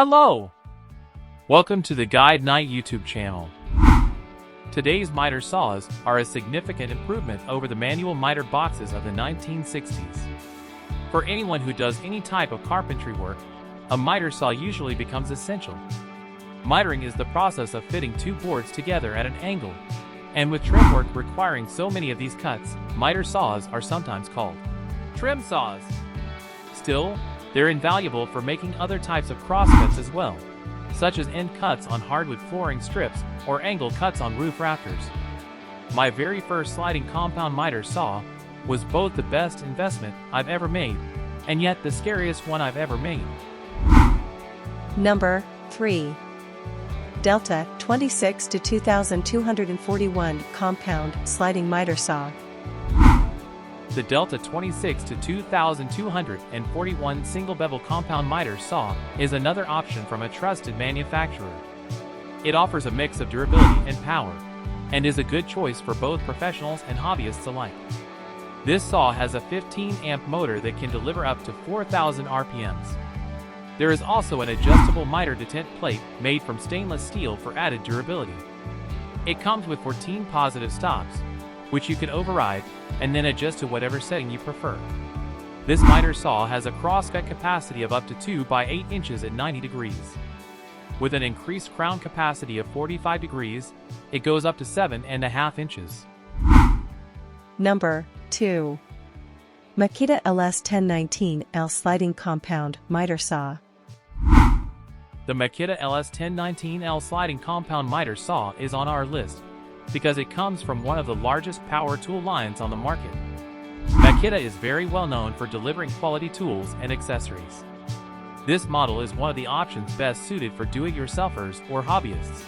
Hello! Welcome to the GuideKnight YouTube channel. Today's miter saws are a significant improvement over the manual miter boxes of the 1960s. For anyone who does any type of carpentry work, a miter saw usually becomes essential. Mitering is the process of fitting two boards together at an angle, and with trim work requiring so many of these cuts, miter saws are sometimes called trim saws. Still, they're invaluable for making other types of crosscuts as well, such as end cuts on hardwood flooring strips or angle cuts on roof rafters. My very first sliding compound miter saw was both the best investment I've ever made, and yet the scariest one I've ever made. Number 3. Delta 26 to 2241 compound sliding miter saw. The Delta 26 to 2241 single bevel compound miter saw is another option from a trusted manufacturer. It offers a mix of durability and power, and is a good choice for both professionals and hobbyists alike. This saw has a 15-amp motor that can deliver up to 4,000 RPMs. There is also an adjustable miter detent plate made from stainless steel for added durability. It comes with 14 positive stops, which you can override and then adjust to whatever setting you prefer. This miter saw has a crosscut capacity of up to 2 by 8 inches at 90 degrees. With an increased crown capacity of 45 degrees, it goes up to 7.5 inches. Number 2. Makita LS1019L sliding compound miter saw. The Makita LS1019L sliding compound miter saw is on our list because it comes from one of the largest power tool lines on the market. Makita is very well known for delivering quality tools and accessories. This model is one of the options best suited for do-it-yourselfers or hobbyists.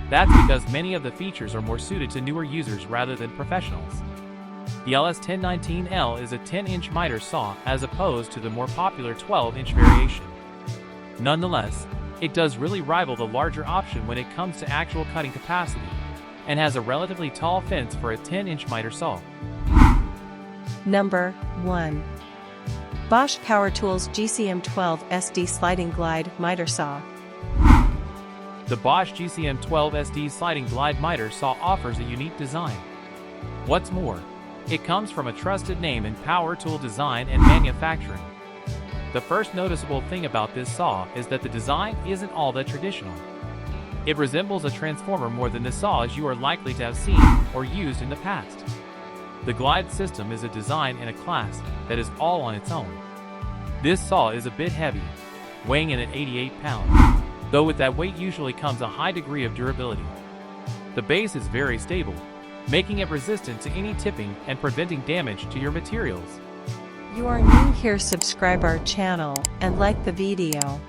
That's because many of the features are more suited to newer users rather than professionals. The LS1019L is a 10-inch miter saw as opposed to the more popular 12-inch variation. Nonetheless, it does really rival the larger option when it comes to actual cutting capacity, and has a relatively tall fence for a 10-inch miter saw. Number 1. Bosch Power Tools GCM12 SD sliding glide miter saw. The Bosch GCM12 SD sliding glide miter saw offers a unique design. What's more, it comes from a trusted name in power tool design and manufacturing. The first noticeable thing about this saw is that the design isn't all that traditional. It resembles a transformer more than the saws you are likely to have seen or used in the past. The glide system is a design in a class that is all on its own. This saw is a bit heavy, weighing in at 88 pounds, though with that weight usually comes a high degree of durability. The base is very stable, making it resistant to any tipping and preventing damage to your materials. You are new here, subscribe our channel and like the video.